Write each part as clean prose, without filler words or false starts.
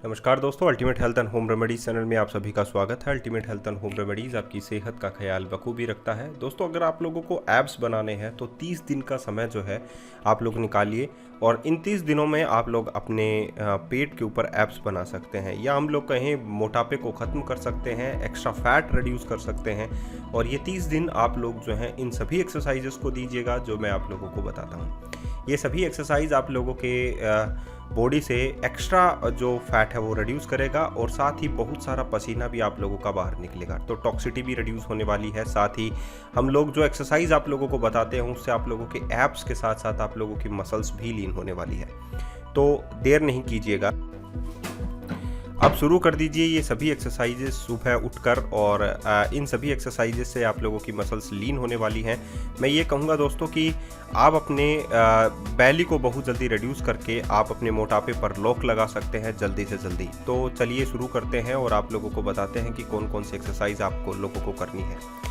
नमस्कार दोस्तों, ultimate health and home remedies channel में आप सभी का स्वागत है। Ultimate health and home remedies आपकी सेहत का ख्याल बखूबी रखता है। दोस्तों, अगर आप लोगों को एब्स बनाने हैं तो 30 दिन का समय जो है आप लोग निकालिए और इन 30 दिनों में आप लोग अपने पेट के ऊपर एब्स बना सकते हैं, या हम लोग कहें मोटापे को ख़त्म कर सकते हैं, एक्स्ट्रा फैट रिड्यूस कर सकते हैं। और ये 30 दिन आप लोग जो हैं इन सभी एक्सरसाइजेस को दीजिएगा जो मैं आप लोगों को बताता हूँ। ये सभी एक्सरसाइज आप लोगों के बॉडी से एक्स्ट्रा जो फैट है वो रिड्यूस करेगा और साथ ही बहुत सारा पसीना भी आप लोगों का बाहर निकलेगा, तो टॉक्सिटी भी रिड्यूस होने वाली है। साथ ही हम लोग जो एक्सरसाइज आप लोगों को बताते हैं उससे आप लोगों के एब्स के साथ साथ आप लोगों की मसल्स भी लीन होने वाली है, तो देर नहीं कीजिएगा, अब शुरू कर दीजिए ये सभी एक्सरसाइजेस सुबह उठकर। और इन सभी एक्सरसाइजेस से आप लोगों की मसल्स लीन होने वाली हैं। मैं ये कहूँगा दोस्तों कि आप अपने बैली को बहुत जल्दी रिड्यूस करके आप अपने मोटापे पर लॉक लगा सकते हैं जल्दी से जल्दी। तो चलिए शुरू करते हैं और आप लोगों को बताते हैं कि कौन कौन सी एक्सरसाइज आपको लोगों को करनी है।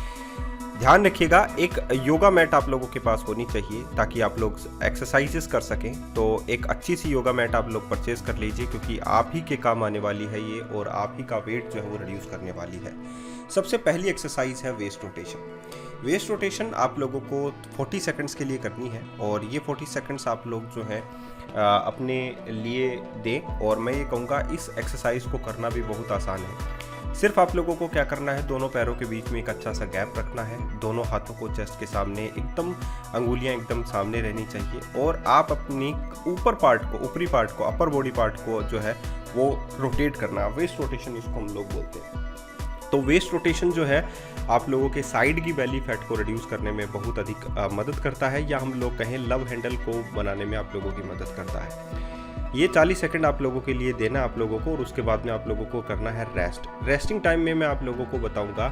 ध्यान रखिएगा, एक योगा मैट आप लोगों के पास होनी चाहिए ताकि आप लोग एक्सरसाइजेस कर सकें। तो एक अच्छी सी योगा मैट आप लोग परचेज कर लीजिए, क्योंकि आप ही के काम आने वाली है ये और आप ही का वेट जो है वो रिड्यूस करने वाली है। सबसे पहली एक्सरसाइज है वेस्ट रोटेशन। वेस्ट रोटेशन आप लोगों को 40 सेकंड्स के लिए करनी है और ये 40 सेकंड्स आप लोग जो है अपने लिए दें। और मैं ये कहूँगा इस एक्सरसाइज को करना भी बहुत आसान है। सिर्फ आप लोगों को क्या करना है, दोनों पैरों के बीच में एक अच्छा सा गैप रखना है, दोनों हाथों को चेस्ट के सामने एकदम अंगुलियां एकदम सामने रहनी चाहिए और आप अपनी ऊपर पार्ट को, ऊपरी पार्ट को, अपर बॉडी पार्ट को जो है वो रोटेट करना। वेस्ट रोटेशन इसको हम लोग बोलते हैं। तो वेस्ट रोटेशन जो है आप लोगों के साइड की बेली फैट को रिड्यूस करने में बहुत अधिक मदद करता है, या हम लोग कहें लव हैंडल को बनाने में आप लोगों की मदद करता है। ये 40 सेकंड आप लोगों के लिए देना आप लोगों को और उसके बाद में आप लोगों को करना है रेस्ट। रेस्टिंग टाइम में मैं आप लोगों को बताऊंगा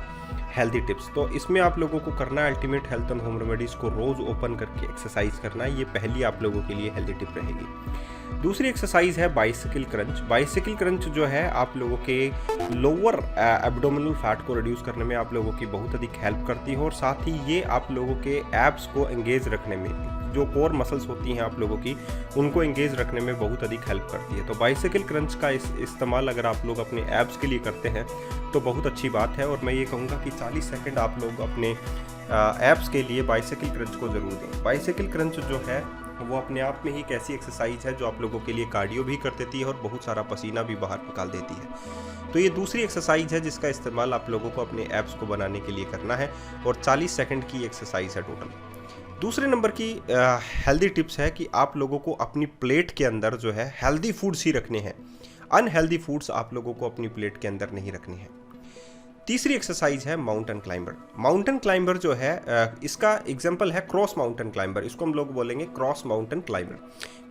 हेल्दी टिप्स। तो इसमें आप लोगों को करना है ultimate health and home remedies को रोज़ ओपन करके एक्सरसाइज करना है। ये पहली आप लोगों के लिए हेल्दी टिप रहेगी। दूसरी एक्सरसाइज है बाइसिकल क्रंच। बाइसिकल क्रंच जो है आप लोगों के लोअर एब्डोमिनल फैट को रिड्यूस करने में आप लोगों की बहुत अधिक हेल्प करती है और साथ ही ये आप लोगों के एब्स को एंगेज रखने में, जो कोर मसल्स होती हैं आप लोगों की, उनको एंगेज रखने में बहुत अधिक हेल्प करती है। तो बाइसिकल क्रंच का इस्तेमाल अगर आप लोग अपने एब्स के लिए करते हैं तो बहुत अच्छी बात है। और मैं ये कहूँगा कि 40 सेकंड आप लोग अपने एब्स के लिए बाइसिकल क्रंच को ज़रूर दें। बाइसिकल क्रंच जो है वो अपने आप में ही एक ऐसी एक्सरसाइज है जो आप लोगों के लिए कार्डियो भी कर देती है और बहुत सारा पसीना भी बाहर निकाल देती है। तो ये दूसरी एक्सरसाइज है जिसका इस्तेमाल आप लोगों को अपने एब्स को बनाने के लिए करना है और 40 सेकंड की एक्सरसाइज है टोटल। दूसरे नंबर की हेल्दी टिप्स है कि आप लोगों को अपनी प्लेट के अंदर जो है हेल्दी फूड्स ही रखने हैं। अनहेल्दी फूड्स आप लोगों को अपनी प्लेट के अंदर नहीं रखने हैं। तीसरी एक्सरसाइज है माउंटेन क्लाइंबर। माउंटेन क्लाइंबर जो है इसका एग्जांपल है क्रॉस माउंटेन क्लाइंबर। इसको हम लोग बोलेंगे cross mountain climber.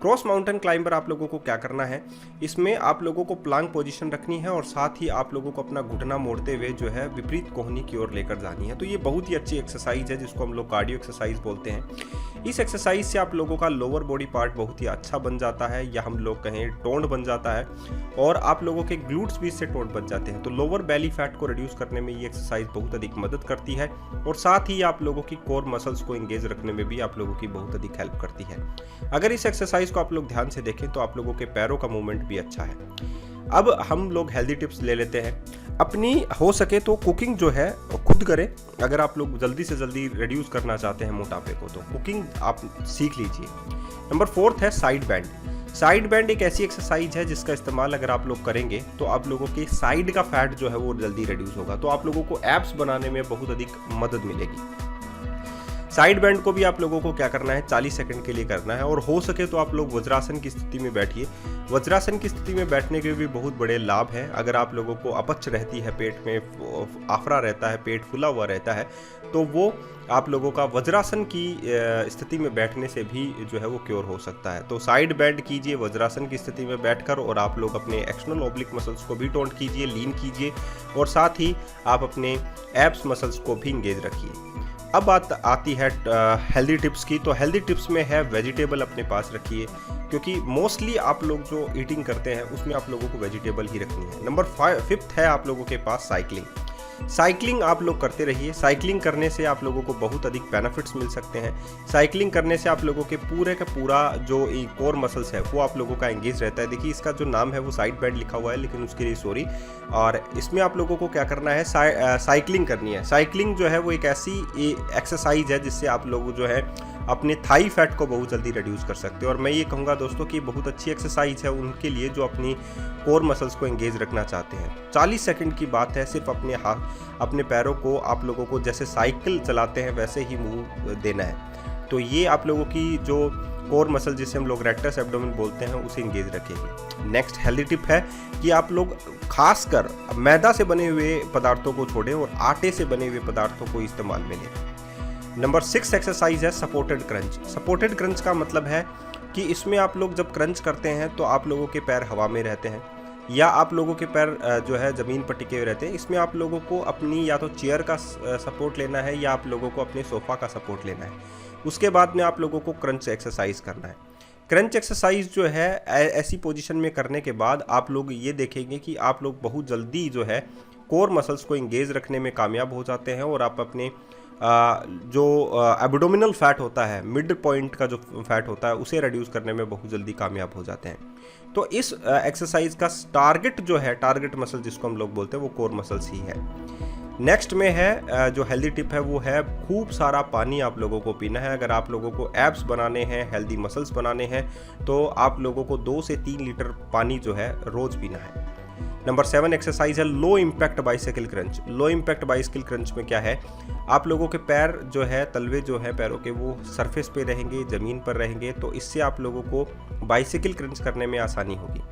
Cross mountain climber आप लोगों को क्या करना है, इसमें आप लोगों को प्लांक पोजीशन रखनी है और साथ ही आप लोगों को अपना घुटना मोड़ते हुए जो है विपरीत कोहनी की ओर लेकर जानी है। तो ये बहुत ही अच्छी एक्सरसाइज है जिसको हम लोग कार्डियो एक्सरसाइज बोलते हैं। इस एक्सरसाइज से आप लोगों का लोअर बॉडी पार्ट बहुत ही अच्छा बन जाता है, या हम लोग कहें टोन्ड बन जाता है, और आप लोगों के ग्लूट्स भी इससे टोन्ड बन जाते हैं। तो लोअर बेली फैट को रिड्यूस करने में ये एक्सरसाइज बहुत अधिक मदद करती है और साथ ही आप लोगों की कोर मसल्स को एंगेज रखने में भी आप लोगों की बहुत अधिक हेल्प करती है। अगर इस एक्सरसाइज को आप लोग ध्यान से देखें तो आप लोगों के पैरों का मूवमेंट भी अच्छा है। अब हम लोग हेल्दी टिप्स ले लेते हैं। अपनी हो सके तो कुकिंग जो है खुद करें। अगर आप लोग जल्दी से जल्दी रिड्यूस करना चाहते हैं मोटापे को तो कुकिंग आप सीख लीजिए। नंबर 4 है साइड बैंड। साइड बैंड एक ऐसी एक्सरसाइज है जिसका इस्तेमाल अगर आप लोग करेंगे तो आप लोगों के साइड का फैट जो है वो जल्दी रिड्यूस होगा, तो आप लोगों को एब्स बनाने में बहुत अधिक मदद मिलेगी। साइड बैंड को भी आप लोगों को क्या करना है, 40 सेकंड के लिए करना है और हो सके तो आप लोग वज्रासन की स्थिति में बैठिए। वज्रासन की स्थिति में बैठने के भी बहुत बड़े लाभ हैं। अगर आप लोगों को अपच रहती है, पेट में आफरा रहता है, पेट फूला हुआ रहता है, तो वो आप लोगों का वज्रासन की स्थिति में बैठने से भी जो है वो क्योर हो सकता है। तो साइड बैंड कीजिए वज्रासन की स्थिति में बैठकर और आप लोग अपने एक्सटर्नल ओब्लिक मसल्स को भी टोन कीजिए, लीन कीजिए और साथ ही आप अपने एब्स मसल्स को भी इंगेज रखिए। अब बात आती है हेल्दी टिप्स की। तो हेल्दी टिप्स में है वेजिटेबल अपने पास रखिए, क्योंकि मोस्टली आप लोग जो ईटिंग करते हैं उसमें आप लोगों को वेजिटेबल ही रखनी है। नंबर 5 है आप लोगों के पास साइकिलिंग। साइकिलिंग आप लोग करते रहिए। साइकिलिंग करने से आप लोगों को बहुत अधिक बेनिफिट्स मिल सकते हैं। साइकिलिंग करने से आप लोगों के पूरे का पूरा जो कोर मसल्स है वो आप लोगों का एंगेज रहता है। देखिए इसका जो नाम है वो साइड बेंड लिखा हुआ है, लेकिन उसके लिए सॉरी। और इसमें आप लोगों को क्या करना है, साइकिलिंग करनी है। साइकिलिंग जो है वो एक ऐसी एक्सरसाइज है जिससे आप लोग जो है अपने थाई फैट को बहुत जल्दी रिड्यूस कर सकते हो। और मैं ये कहूँगा दोस्तों कि बहुत अच्छी एक्सरसाइज है उनके लिए जो अपनी कोर मसल्स को एंगेज रखना चाहते हैं। 40 सेकंड की बात है, सिर्फ अपने पैरों को आप लोगों को जैसे साइकिल चलाते हैं वैसे ही मूव देना है। तो ये आप लोगों की जो कोर मसल जिसे हम लोग रेक्टस एब्डोमेन बोलते हैं उसे एंगेज रखेगी। नेक्स्ट हेल्दी टिप है कि आप लोग खासकर मैदा से बने हुए पदार्थों को छोड़ें और आटे से बने हुए पदार्थों को इस्तेमाल में लें। नंबर 6 एक्सरसाइज है सपोर्टेड क्रंच। सपोर्टेड क्रंच का मतलब है कि इसमें आप लोग जब क्रंच करते हैं तो आप लोगों के पैर हवा में रहते हैं या आप लोगों के पैर जो है ज़मीन पर टिके हुए रहते हैं। इसमें आप लोगों को अपनी या तो चेयर का सपोर्ट लेना है या आप लोगों को अपने सोफ़ा का सपोर्ट लेना है। उसके बाद में आप लोगों को क्रंच एक्सरसाइज करना है। क्रंच एक्सरसाइज जो है ऐसी पोजीशन में करने के बाद आप लोग ये देखेंगे कि आप लोग बहुत जल्दी जो है कोर मसल्स को एंगेज रखने में कामयाब हो जाते हैं और आप अपने जो एब्डोमिनल फैट होता है, मिड पॉइंट का जो फैट होता है उसे रिड्यूस करने में बहुत जल्दी कामयाब हो जाते हैं। तो इस एक्सरसाइज का टारगेट जो है, टारगेट मसल जिसको हम लोग बोलते हैं, वो कोर मसल्स ही है। नेक्स्ट में है जो हेल्दी टिप है वो है खूब सारा पानी आप लोगों को पीना है। अगर आप लोगों को एब्स बनाने हैं, हेल्दी मसल्स बनाने हैं, तो आप लोगों को 2 से 3 लीटर पानी जो है रोज़ पीना है। नंबर 7 एक्सरसाइज है low impact bicycle crunch. Low impact bicycle crunch में क्या है, आप लोगों के पैर जो है, तलवे जो है पैरों के, वो सरफेस पे रहेंगे, ज़मीन पर रहेंगे, तो इससे आप लोगों को बाइसिकल क्रंच करने में आसानी होगी।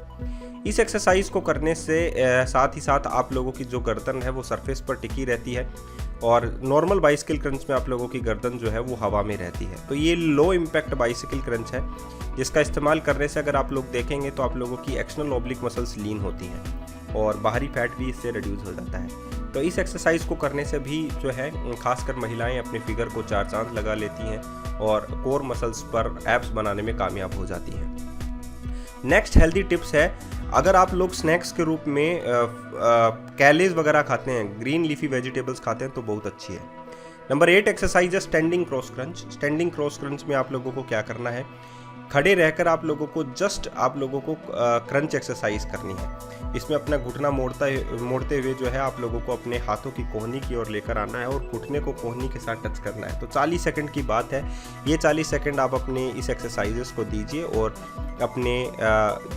इस एक्सरसाइज को करने से साथ ही साथ आप लोगों की जो गर्दन है वो सरफेस पर टिकी रहती है और नॉर्मल बाइसिकल क्रंच में आप लोगों की गर्दन जो है वो हवा में रहती है। तो ये लो इम्पैक्ट बाइसिकल क्रंच है जिसका इस्तेमाल करने से अगर आप लोग देखेंगे तो आप लोगों की एक्सटर्नल ऑब्लिक मसल्स लीन होती हैं और बाहरी फैट भी इससे रिड्यूस हो जाता है। तो इस एक्सरसाइज को करने से भी जो है खासकर महिलाएं अपने फिगर को 4 चांद लगा लेती हैं और कोर मसल्स पर एब्स बनाने में कामयाब हो जाती हैं। नेक्स्ट हेल्दी टिप्स है, अगर आप लोग स्नैक्स के रूप में कैलेज वगैरह खाते हैं, ग्रीन लीफी वेजिटेबल्स खाते हैं, तो बहुत अच्छी है। नंबर 8 एक्सरसाइज है standing cross crunch. Standing cross crunch में आप लोगों को क्या करना है, खड़े रहकर आप लोगों को आप लोगों को क्रंच एक्सरसाइज करनी है। इसमें अपना घुटना मोड़ते हुए जो है आप लोगों को अपने हाथों की कोहनी की ओर लेकर आना है और घुटने को कोहनी के साथ टच करना है। तो 40 सेकंड की बात है। ये 40 सेकंड आप अपने इस एक्सरसाइजेस को दीजिए और अपने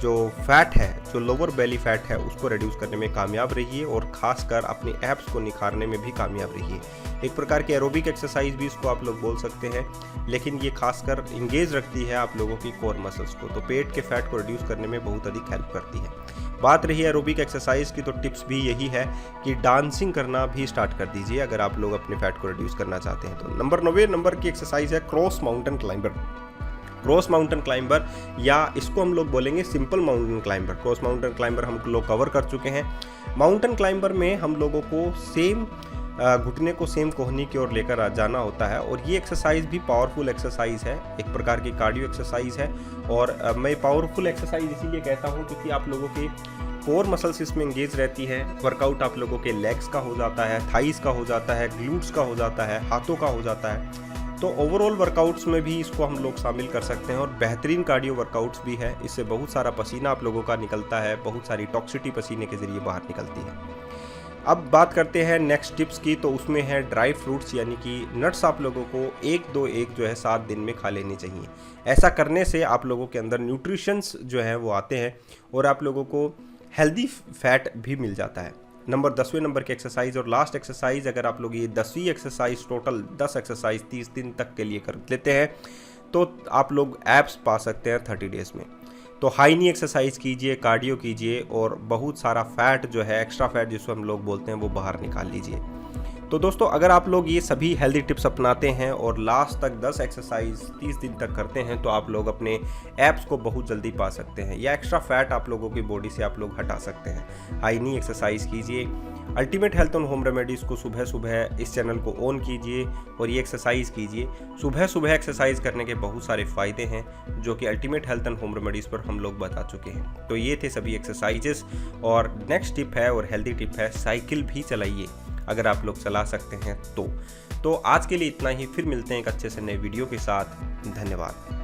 जो फैट है, जो लोअर बेली फैट है, उसको रिड्यूस करने में कामयाब रहिए और ख़ासकर अपने एब्स को निखारने में भी कामयाब रहिए। एक प्रकार की एरोबिक एक्सरसाइज भी इसको आप लोग बोल सकते हैं, लेकिन ये खासकर इंगेज रखती है आप लोगों की कोर मसल्स को, तो पेट के फैट को रिड्यूस करने में बहुत अधिक हेल्प करती है। बात रही एरोबिक एक्सरसाइज की, तो टिप्स भी यही है कि डांसिंग करना भी स्टार्ट कर दीजिए अगर आप लोग अपने फैट को रिड्यूस करना चाहते हैं। तो नंबर 9 नंबर की एक्सरसाइज है cross mountain climber. Cross mountain climber या इसको हम लोग बोलेंगे simple mountain climber. Cross mountain climber हम लोग कवर कर चुके हैं। माउंटेन क्लाइंबर में हम लोगों को सेम घुटने को सेम कोहनी की ओर लेकर जाना होता है और ये एक्सरसाइज भी पावरफुल एक्सरसाइज है, एक प्रकार की कार्डियो एक्सरसाइज है। और मैं पावरफुल एक्सरसाइज इसीलिए कहता हूँ क्योंकि आप लोगों के कोर मसल्स इसमें एंगेज रहती है। वर्कआउट आप लोगों के लेग्स का हो जाता है, थाइस का हो जाता है, ग्लूट्स का हो जाता है, हाथों का हो जाता है। तो ओवरऑल वर्कआउट्स में भी इसको हम लोग शामिल कर सकते हैं और बेहतरीन कार्डियो वर्कआउट्स भी है। इससे बहुत सारा पसीना आप लोगों का निकलता है, बहुत सारी टॉक्सिटी पसीने के जरिए बाहर निकलती है। अब बात करते हैं नेक्स्ट टिप्स की, तो उसमें है ड्राई फ्रूट्स यानी कि नट्स आप लोगों को 1-2 जो है 7 दिन में खा लेनी चाहिए। ऐसा करने से आप लोगों के अंदर न्यूट्रिशंस जो है वो आते हैं और आप लोगों को हेल्दी फैट भी मिल जाता है। नंबर 10वें नंबर की एक्सरसाइज और लास्ट एक्सरसाइज, अगर आप लोग ये 10वीं एक्सरसाइज टोटल 10 एक्सरसाइज 30 दिन तक के लिए कर लेते हैं तो आप लोग एब्स पा सकते हैं 30 डेज में। तो हाई नी एक्सरसाइज कीजिए, कार्डियो कीजिए और बहुत सारा फैट जो है, एक्स्ट्रा फैट जिसको हम लोग बोलते हैं, वो बाहर निकाल लीजिए। तो दोस्तों, अगर आप लोग ये सभी हेल्दी टिप्स अपनाते हैं और लास्ट तक 10 एक्सरसाइज 30 दिन तक करते हैं तो आप लोग अपने एब्स को बहुत जल्दी पा सकते हैं या एक्स्ट्रा फैट आप लोगों की बॉडी से आप लोग हटा सकते हैं। हाई नी एक्सरसाइज कीजिए, ultimate health and home remedies को सुबह सुबह इस चैनल को ऑन कीजिए और ये एक्सरसाइज कीजिए। सुबह सुबह एक्सरसाइज करने के बहुत सारे फ़ायदे हैं जो कि ultimate health and home remedies पर हम लोग बता चुके हैं। तो ये थे सभी एक्सरसाइजेस और नेक्स्ट टिप है और हेल्दी टिप है, साइकिल भी चलाइए। अगर आप लोग चला सकते हैं तो आज के लिए इतना ही। फिर मिलते हैं एक अच्छे से नए वीडियो के साथ। धन्यवाद।